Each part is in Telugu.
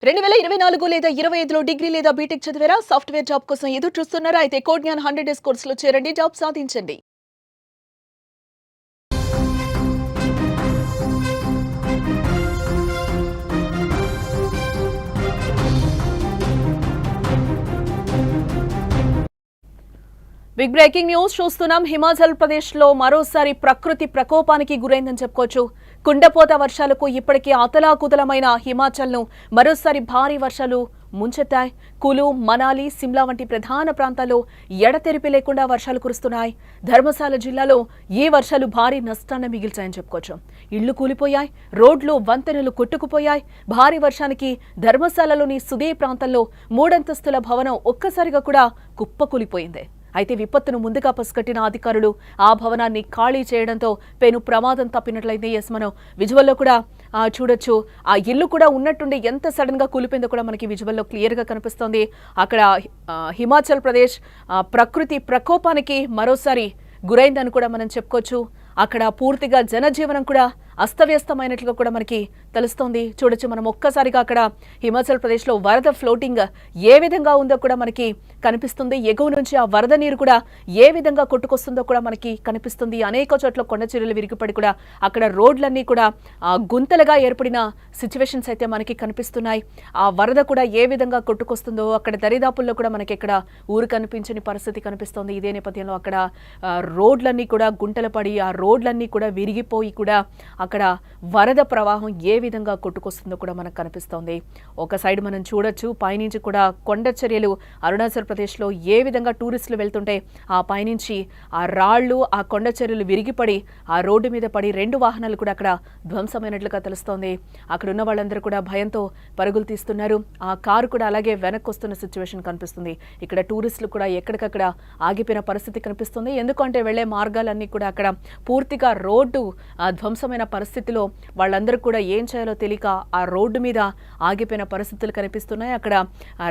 2024 లేదా 25లో డిగ్రీ లేదా బీటెక్ చదివారా? సాఫ్ట్‌వేర్ జాబ్ కోసం ఎదురు చూస్తున్నారా? అయితే కోడ్‌జ్ఞాన్ 100 డేస్ కోర్సులో చేరండి. జాబ్ సాధించండి. బిగ్ బ్రేకింగ్ న్యూస్ చూస్తున్నాం. హిమాచల్ ప్రదేశ్లో మరోసారి ప్రకృతి ప్రకోపానికి గురైందని చెప్పుకోవచ్చు. కుండపోత వర్షాలకు ఇప్పటికే అతలాకుతలమైన హిమాచల్ను మరోసారి భారీ వర్షాలు ముంచెత్తాయి. కులు, మనాలి, సిమ్లా వంటి ప్రధాన ప్రాంతాల్లో ఎడతెరిపి లేకుండా వర్షాలు కురుస్తున్నాయి. ధర్మశాల జిల్లాలో ఈ వర్షాలు భారీ నష్టాన్ని మిగిల్చాయని చెప్పుకోవచ్చు. ఇళ్లు కూలిపోయాయి, రోడ్లు, వంతెనలు కొట్టుకుపోయాయి. భారీ వర్షానికి ధర్మశాలలోని సుదే ప్రాంతంలో 3 అంతస్తుల భవనం ఒక్కసారిగా కూడా కుప్పకూలిపోయింది. అయితే విపత్తును ముందుగా పసిగట్టిన అధికారులు ఆ భవనాన్ని ఖాళీ చేయడంతో పెను ప్రమాదం తప్పినట్లయింది. మనం విజువల్లో కూడా చూడొచ్చు. ఆ ఇల్లు కూడా ఉన్నట్టుండి ఎంత సడన్ గా కూలిపోయిందో కూడా మనకి విజువల్లో క్లియర్ గా కనిపిస్తోంది. అక్కడ హిమాచల్ ప్రదేశ్ ప్రకృతి ప్రకోపానికి మరోసారి గురైందని కూడా మనం చెప్పుకోవచ్చు. అక్కడ పూర్తిగా జనజీవనం కూడా అస్తవ్యస్తమైనట్లుగా కూడా మనకి తెలుస్తోంది. చూడొచ్చు మనం ఒక్కసారిగా అక్కడ హిమాచల్ ప్రదేశ్లో వరద ఫ్లోటింగ్ ఏ విధంగా ఉందో కూడా మనకి కనిపిస్తుంది. ఎగువ నుంచి ఆ వరద నీరు కూడా ఏ విధంగా కొట్టుకొస్తుందో కూడా మనకి కనిపిస్తుంది. అనేక చోట్ల కొండ చర్యలు విరిగిపడి కూడా అక్కడ రోడ్లన్నీ కూడా గుంతలుగా ఏర్పడిన సిచ్యువేషన్స్ అయితే మనకి కనిపిస్తున్నాయి. ఆ వరద కూడా ఏ విధంగా కొట్టుకొస్తుందో అక్కడ దరిదాపుల్లో కూడా మనకి ఇక్కడ ఊరు కనిపించని పరిస్థితి కనిపిస్తోంది. ఇదే నేపథ్యంలో అక్కడ రోడ్లన్నీ కూడా గుంటలు పడి ఆ రోడ్లన్నీ కూడా విరిగిపోయి కూడా అక్కడ వరద ప్రవాహం ఏ విధంగా కొట్టుకొస్తుందో కూడా మనకు కనిపిస్తోంది. ఒక సైడ్ మనం చూడొచ్చు, పైనుంచి కూడా కొండ చర్యలు అరుణాచల్ ప్రదేశ్లో ఏ విధంగా టూరిస్టులు వెళ్తుంటే ఆ పైనుంచి ఆ రాళ్లు, ఆ కొండ చర్యలు విరిగిపడి ఆ రోడ్డు మీద పడి 2 వాహనాలు కూడా అక్కడ ధ్వంసమైనట్లుగా తెలుస్తోంది. అక్కడ ఉన్న వాళ్ళందరూ కూడా భయంతో పరుగులు తీస్తున్నారు. ఆ కారు కూడా అలాగే వెనక్కి వస్తున్న సిచ్యువేషన్ కనిపిస్తుంది. ఇక్కడ టూరిస్టులు కూడా ఎక్కడికక్కడ ఆగిపోయిన పరిస్థితి కనిపిస్తుంది. ఎందుకంటే వెళ్లే మార్గాలన్నీ కూడా అక్కడ పూర్తిగా రోడ్డు ధ్వంసమైన పరిస్థితిలో వాళ్ళందరూ కూడా ఏం చేయాలో తెలియక ఆ రోడ్డు మీద ఆగిపోయిన పరిస్థితులు కనిపిస్తున్నాయి. అక్కడ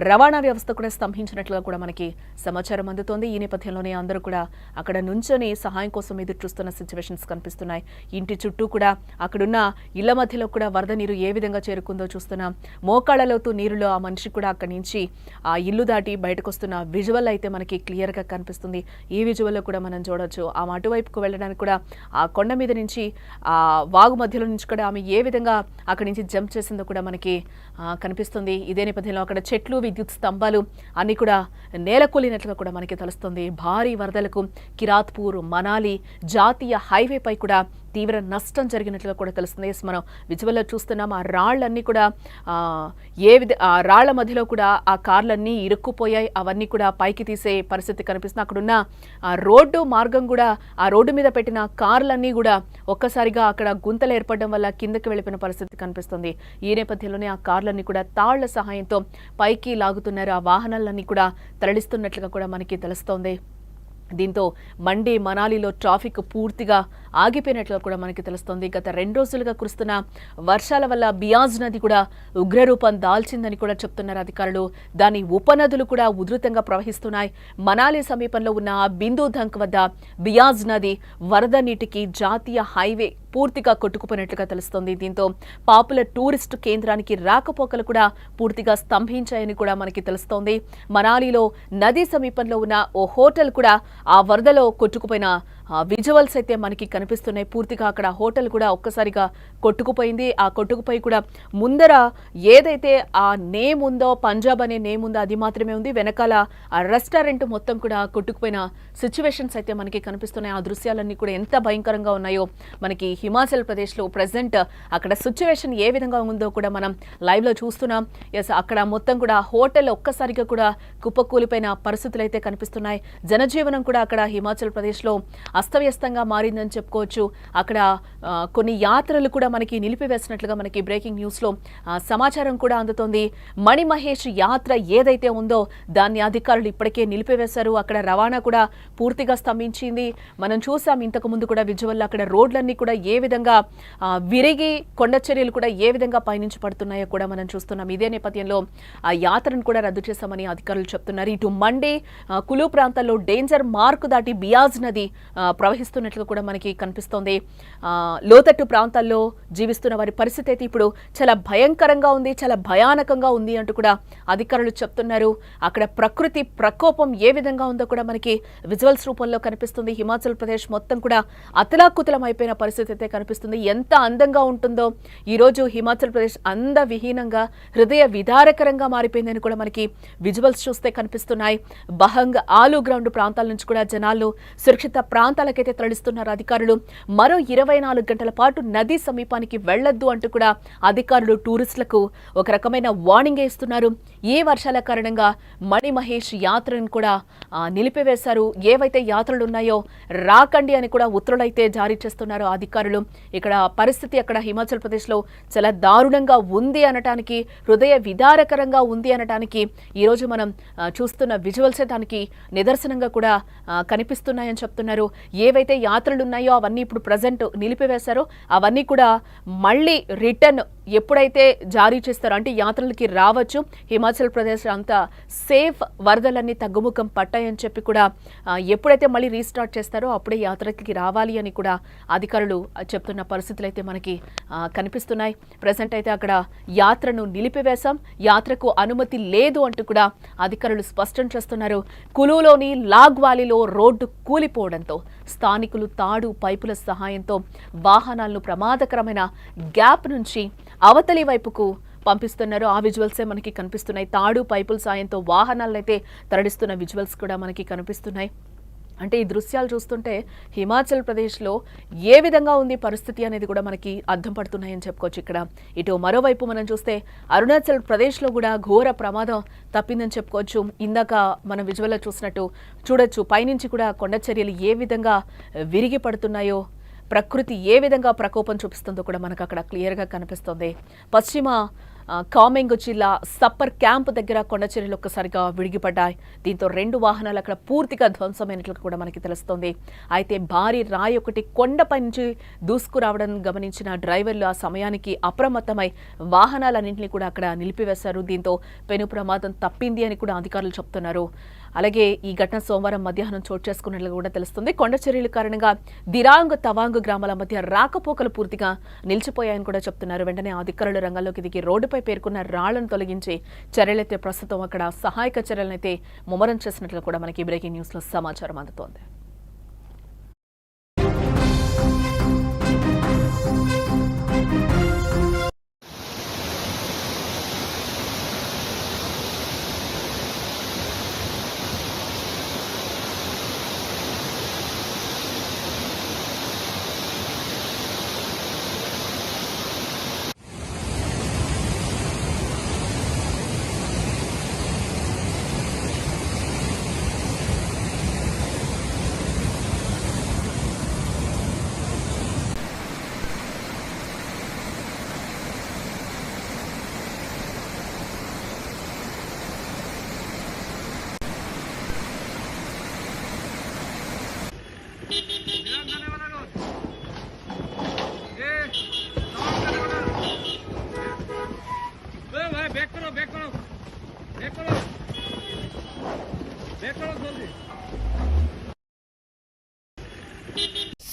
రవాణా వ్యవస్థ కూడా స్తంభించినట్లుగా కూడా మనకి సమాచారం అందుతోంది. ఈ నేపథ్యంలోనే అందరూ కూడా అక్కడ నుంచొని సహాయం కోసం ఎదురు చూస్తున్న సిచ్యువేషన్స్ కనిపిస్తున్నాయి. ఇంటి చుట్టూ కూడా అక్కడున్న ఇళ్ల మధ్యలో కూడా వరద నీరు ఏ విధంగా చేరుకుందో చూస్తున్నాం. మోకాళ్లలోతు నీరులో ఆ మనిషి కూడా అక్కడి నుంచి ఆ ఇల్లు దాటి బయటకు వస్తున్న విజువల్ అయితే మనకి క్లియర్ గా కనిపిస్తుంది. ఈ విజువల్లో కూడా మనం చూడొచ్చు. ఆమె అటువైపుకు వెళ్ళడానికి కూడా ఆ కొండ మీద నుంచి ఆ వాగు మధ్యలో నుంచి కూడా ఆమె ఏ విధంగా అక్కడి నుంచి జంప్ చేసిందో కూడా మనకి కనిపిస్తుంది. ఇదే నేపథ్యంలో అక్కడ చెట్లు, విద్యుత్ స్తంభాలు అన్ని కూడా నేలకూలినట్లుగా కూడా మనకి తెలుస్తుంది. భారీ వరదలకు కిరాత్పూర్, మనాలి జాతీయ హైవేపై కూడా తీవ్ర నష్టం జరిగినట్లుగా కూడా తెలుస్తుంది. మనం విజువల్లో చూస్తున్నాం. ఆ రాళ్లన్నీ కూడా ఆ రాళ్ల మధ్యలో కూడా ఆ కార్లన్నీ ఇరుక్కుపోయాయి. అవన్నీ కూడా పైకి తీసే పరిస్థితి కనిపిస్తుంది. అక్కడున్న ఆ రోడ్డు మార్గం కూడా ఆ రోడ్డు మీద పెట్టిన కార్లన్నీ కూడా ఒక్కసారిగా అక్కడ గుంతలు ఏర్పడడం వల్ల కిందకి వెళ్ళిపోయిన పరిస్థితి కనిపిస్తుంది. ఈ నేపథ్యంలోనే ఆ కార్లన్నీ కూడా తాళ్ల సహాయంతో పైకి లాగుతున్నారు. ఆ వాహనాలన్నీ కూడా తరలిస్తున్నట్లుగా కూడా మనకి తెలుస్తోంది. దీంతో మండి, మనాలిలో ట్రాఫిక్ పూర్తిగా ఆగిపోయినట్లుగా కూడా మనకి తెలుస్తోంది. గత 2 రోజులుగా కురుస్తున్న వర్షాల వల్ల బియాజ్ నది కూడా ఉగ్రరూపం దాల్చిందని కూడా చెప్తున్నారు అధికారులు. దాని ఉపనదులు కూడా ఉధృతంగా ప్రవహిస్తున్నాయి. మనాలి సమీపంలో ఉన్న బిందు ధంక్ వద్ద బియాజ్ నది వరద నీటికి జాతీయ హైవే పూర్తిగా కొట్టుకుపోయినట్లుగా తెలుస్తోంది. దీంతో పాపులర్ టూరిస్టు కేంద్రానికి రాకపోకలు కూడా పూర్తిగా స్తంభించాయని కూడా మనకి తెలుస్తోంది. మనాలిలో నది సమీపంలో ఉన్న ఓ హోటల్ కూడా ఆ వరదలో కొట్టుకుపోయిన విజువల్స్ అయితే మనకి కనిపిస్తున్నాయి. పూర్తిగా అక్కడ హోటల్ కూడా ఒక్కసారిగా కొట్టుకుపోయింది. ఆ కొట్టుకుపోయి కూడా ముందర ఏదైతే ఆ నేమ్ ఉందో, పంజాబ్ అనే నేమ్ ఉందో అది మాత్రమే ఉంది. వెనకాల ఆ రెస్టారెంట్ మొత్తం కూడా కొట్టుకుపోయిన సిచ్యువేషన్స్ అయితే మనకి కనిపిస్తున్నాయి. ఆ దృశ్యాలన్నీ కూడా ఎంత భయంకరంగా ఉన్నాయో మనకి హిమాచల్ ప్రదేశ్లో ప్రజెంట్ అక్కడ సిచ్యువేషన్ ఏ విధంగా ఉందో కూడా మనం లైవ్ లో చూస్తున్నాం. ఎస్, అక్కడ మొత్తం కూడా హోటల్ ఒక్కసారిగా కూడా కుప్పకూలిపోయిన పరిస్థితులు అయితే కనిపిస్తున్నాయి. జనజీవనం కూడా అక్కడ హిమాచల్ ప్రదేశ్లో అస్తవ్యస్తంగా మారిందని చెప్పుకోవచ్చు. అక్కడ కొన్ని యాత్రలు కూడా మనకి నిలిపివేసినట్లుగా మనకి బ్రేకింగ్ న్యూస్లో సమాచారం కూడా అందుతోంది. మణి మహేష్ యాత్ర ఏదైతే ఉందో దాన్ని అధికారులు ఇప్పటికే నిలిపివేశారు. అక్కడ రవాణా కూడా పూర్తిగా స్తంభించింది. మనం చూసాం ఇంతకు ముందు కూడా విజువల్ అక్కడ రోడ్లన్నీ కూడా ఏ విధంగా విరిగి కొండ చర్యలు కూడా ఏ విధంగా పైనుంచి పడుతున్నాయో కూడా మనం చూస్తున్నాం. ఇదే నేపథ్యంలో ఆ యాత్రను కూడా రద్దు చేశామని అధికారులు చెప్తున్నారు. ఇటు మండే, కులు ప్రాంతాల్లో డేంజర్ మార్కు దాటి బియాజ్ నది ప్రవహిస్తున్నట్లు కూడా మనకి కనిపిస్తోంది. లోతట్టు ప్రాంతాల్లో జీవిస్తున్న వారి పరిస్థితి అయితే ఇప్పుడు చాలా భయంకరంగా ఉంది, చాలా భయానకంగా ఉంది అంటూ కూడా అధికారులు చెప్తున్నారు. అక్కడ ప్రకృతి ప్రకోపం ఏ విధంగా ఉందో కూడా మనకి విజువల్స్ రూపంలో కనిపిస్తుంది. హిమాచల్ ప్రదేశ్ మొత్తం కూడా అతలాకుతలం అయిపోయిన పరిస్థితి అయితే కనిపిస్తుంది. ఎంత అందంగా ఉంటుందో ఈరోజు హిమాచల్ ప్రదేశ్ అందవిహీనంగా హృదయ విదారకరంగా మారిపోయిందని కూడా మనకి విజువల్స్ చూస్తే కనిపిస్తున్నాయి. బహంగ్ ఆలు గ్రౌండ్ ప్రాంతాల నుంచి కూడా జనాలు సురక్షిత ప్రాంతాలకైతే తరలిస్తున్నారు అధికారులు. మరో 24 గంటల పాటు నది సమీపానికి వెళ్లొద్దు అంటూ కూడా అధికారులు టూరిస్టులకు ఒక రకమైన వార్నింగ్ ఇస్తున్నారు. ఈ వర్షాల కారణంగా మణి మహేష్ యాత్రను కూడా నిలిపివేశారు. ఏవైతే యాత్రలు ఉన్నాయో రాకండి అని కూడా ఉత్తర్వులైతే జారీ చేస్తున్నారు అధికారులు. ఇక్కడ పరిస్థితి అక్కడ హిమాచల్ ప్రదేశ్లో చాలా దారుణంగా ఉంది అనటానికి, హృదయ విదారకరంగా ఉంది అనటానికి ఈరోజు మనం చూస్తున్న విజువల్సే దానికి నిదర్శనంగా కూడా కనిపిస్తున్నాయని చెప్తున్నారు. ఏవైతే యాత్రలు ఉన్నాయో అవన్నీ ఇప్పుడు ప్రజెంట్ నిలిపివేశారో అవన్నీ కూడా మళ్ళీ రిటర్న్ ఎప్పుడైతే జారీ చేస్తారో అంటే యాత్రలకి రావచ్చు. హిమాచల్ ప్రదేశ్ అంతా సేఫ్, వరదలన్నీ తగ్గుముఖం పట్టాయని చెప్పి కూడా ఎప్పుడైతే మళ్ళీ రీస్టార్ట్ చేస్తారో అప్పుడే యాత్రకి రావాలి అని కూడా అధికారులు చెప్తున్న పరిస్థితులు అయితే మనకి కనిపిస్తున్నాయి. ప్రజెంట్ అయితే అక్కడ యాత్రను నిలిపివేశాం, యాత్రకు అనుమతి లేదు అంటూ కూడా అధికారులు స్పష్టం చేస్తున్నారు. కులులోని లాగ్ వ్యాలీలో రోడ్డు కూలిపోవడంతో స్థానికులు తాడు పైపుల సహాయంతో వాహనాలను ప్రమాదకరమైన గ్యాప్ నుంచి అవతలి వైపుకు పంపిస్తున్నారు. ఆ విజువల్సే మనకి కనిపిస్తున్నాయి. తాడు పైపుల సాయంతో వాహనాలను అయితే తరలిస్తున్న విజువల్స్ కూడా మనకి కనిపిస్తున్నాయి. అంటే ఈ దృశ్యాలు చూస్తుంటే హిమాచల్ ప్రదేశ్లో ఏ విధంగా ఉంది పరిస్థితి అనేది కూడా మనకి అర్థం పడుతున్నాయని చెప్పుకోవచ్చు. ఇక్కడ ఇటు మరోవైపు మనం చూస్తే అరుణాచల్ ప్రదేశ్లో కూడా ఘోర ప్రమాదం తప్పిందని చెప్పుకోవచ్చు. ఇందాక మనం విజువల్లో చూసినట్టు చూడొచ్చు, పైనుంచి కూడా కొండ చర్యలు ఏ విధంగా విరిగి పడుతున్నాయో, ప్రకృతి ఏ విధంగా ప్రకోపం చూపిస్తుందో కూడా మనకు అక్కడ క్లియర్గా కనిపిస్తుంది. పశ్చిమ కామెంగ్ జిల్లా సప్పర్ క్యాంప్ దగ్గర కొండచర్యలు ఒక్కసారిగా విడిగిపడ్డాయి. దీంతో 2 వాహనాలు అక్కడ పూర్తిగా ధ్వంసమైనట్లు కూడా మనకి తెలుస్తోంది. అయితే భారీ రాయి ఒకటి కొండపై నుంచి దూసుకురావడం గమనించిన డ్రైవర్లు ఆ సమయానికి అప్రమత్తమై వాహనాలన్నింటినీ కూడా అక్కడ నిలిపివేశారు. దీంతో పెను ప్రమాదం తప్పింది అని కూడా అధికారులు చెప్తున్నారు. అలాగే ఈ ఘటన సోమవారం మధ్యాహ్నం చోటు చేసుకున్నట్లు కూడా తెలుస్తుంది. కొండ చర్యల కారణంగా దిరాంగ్ తవాంగ్ గ్రామాల మధ్య రాకపోకలు పూర్తిగా నిలిచిపోయాయని కూడా చెప్తున్నారు. వెంటనే అధికారులు రంగంలోకి దిగి రోడ్డుపై పేర్కొన్న రాళ్లను తొలగించి చర్యలైతే ప్రస్తుతం అక్కడ సహాయక చర్యలనైతే ముమ్మరం చేసినట్లు కూడా మనకి బ్రేకింగ్ న్యూస్ లో సమాచారం అందుతోంది.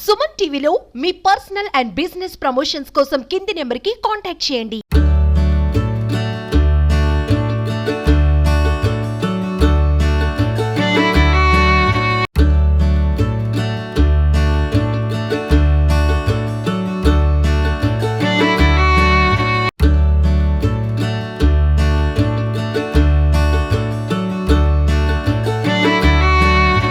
సుమన్ టీవీలో మీ పర్సనల్ అండ్ బిజినెస్ ప్రమోషన్స్ కోసం కింది నెంబర్కి కాంటాక్ట్ చేయండి.